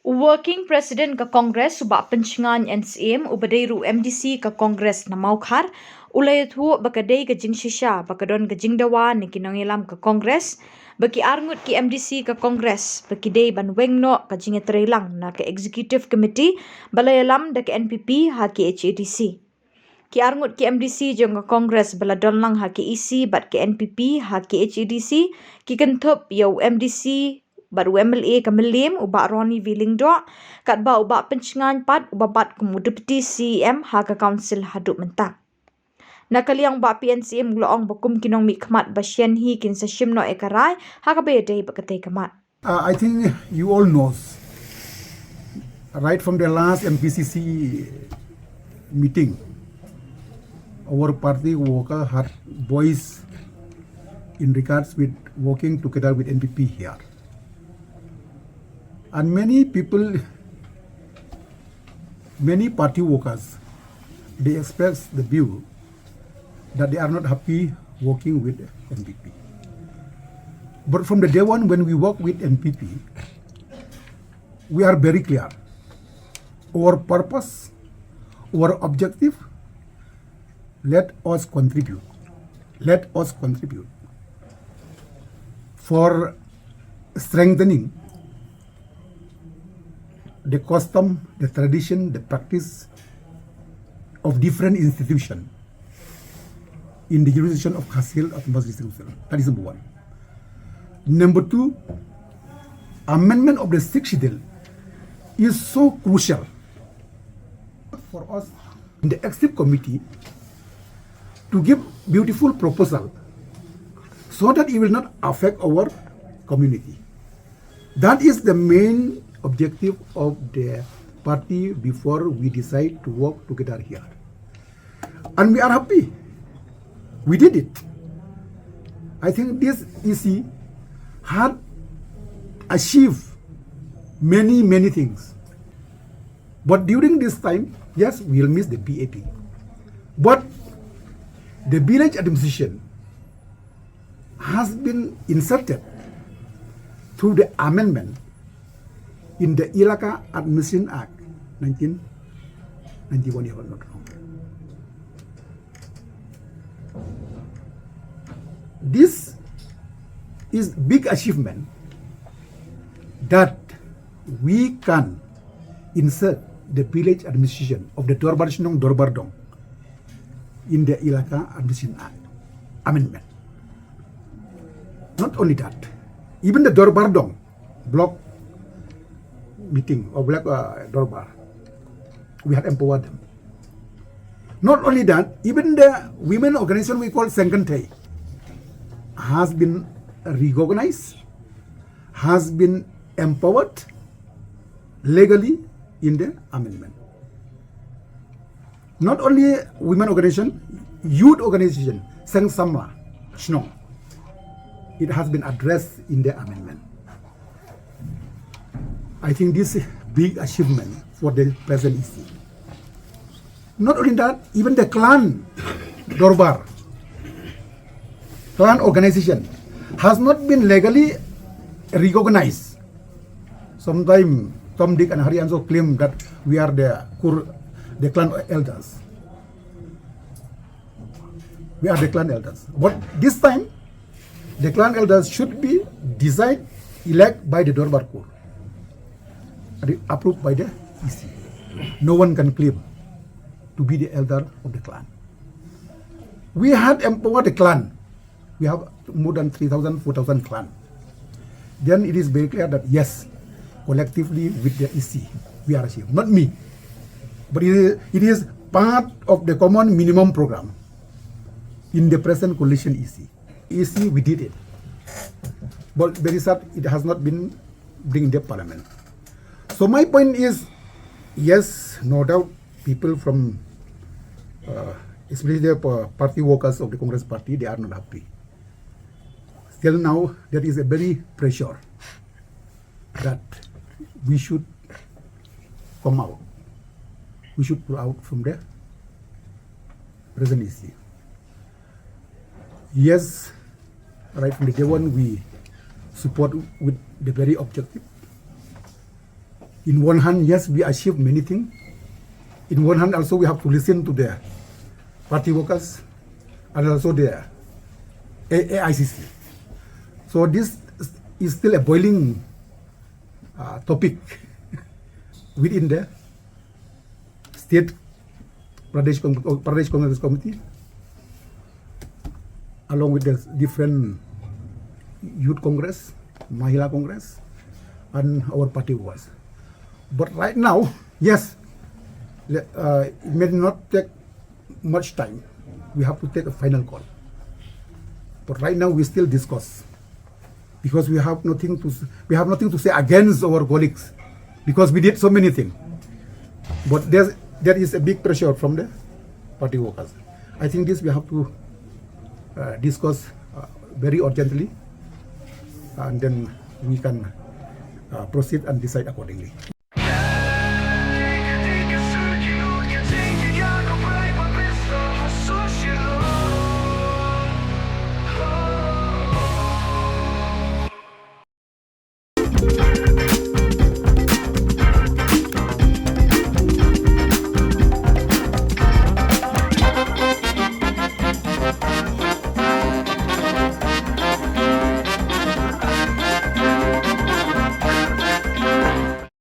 Working President ka Congress suba pencingan NCM ubadeiru MDC ka Congress na maukhar ulay thu bakadei ka Jingshisha bakadon ka Jingdawa ni Nongialam ka Congress baki arngut ki MDC ka Congress baki dei ban Weng Noh Jingiatrei lang na ka Executive Committee balayalam da ka NPP ha ki HADC. Ki arngut ki MDC jong ka Congress baladon lang ha ki EC bat ki NPP ha ki HADC ki kentup yo MDC baru MLA kemelim uba Roni Vilingdo kat ba uba pencingan pat uba bat kemu deputy CEM ha ka council haduk mentang. Nakaliang ba PNCM gloong bakum kinong mikmat basyen hi kin sa shimno ekarai ha ka bedei bakatei kamat. I think you all knows right from the last MPCC meeting, our party worker had voice in regards with working together with NPP here. And many people, many party workers, they express the view that they are not happy working with NPP. But from the day one when we work with NPP, we are very clear. Our purpose, our objective, let us contribute. Let us contribute for strengthening the custom, the tradition, the practice of different institutions in the jurisdiction of Khasinews of Bosco. That is number one. Number two, amendment of the sixth schedule is so crucial for us in the executive committee to give beautiful proposal so that it will not affect our community. That is the main objective of the party before we decide to work together here. And we are happy. We did it. I think this EC had achieved many things. But during this time, yes, we will miss the PAP. But the village administration has been inserted through the amendment in the Ilaka Administration Act 1991, if I'm not wrong. This is big achievement that we can insert the village administration of the Dorbardong in the Ilaka Administration Act amendment. Not only that, even the Dorbardong block meeting or black Dorbar, we had empowered them. Not only that, even the women organization we call Sengkantei has been recognized, has been empowered legally in the amendment. Not only women organization, youth organization, Samla, Shillong, it has been addressed in the amendment. I think this is a big achievement for the present EC. Not only that, even the clan Dorbar, clan organization has not been legally recognized. Sometimes Tom, Dick and Harry also claim that we are the clan elders. We are the clan elders. But this time, the clan elders should be decided, elected by the Dorbar Court, approved by the EC. No one can claim to be the elder of the clan. We had empowered the clan. We have more than 3,000, 4,000 clan. Then it is very clear that yes, collectively with the EC, we are achieved. Not me, but it is part of the common minimum program in the present coalition EC. EC, we did it. But very sad, it has not been bring in the parliament. So my point is, yes, no doubt, people from, especially the party workers of the Congress party, they are not happy. Still now, there is a very pressure that we should come out. We should pull out from the present EC. Yes, right from the day one, we support with the very objective. In one hand, yes, we achieve many things. In one hand, also we have to listen to the party workers and also the AICC. So this is still a boiling topic within the state Pradesh Congress Committee, along with the different youth congress, Mahila Congress, and our party was. But right now, yes, it may not take much time. We have to take a final call. But right now, we still discuss because we have nothing to say against our colleagues because we did so many things. But there is a big pressure from the party workers. I think this we have to discuss very urgently, and then we can proceed and decide accordingly.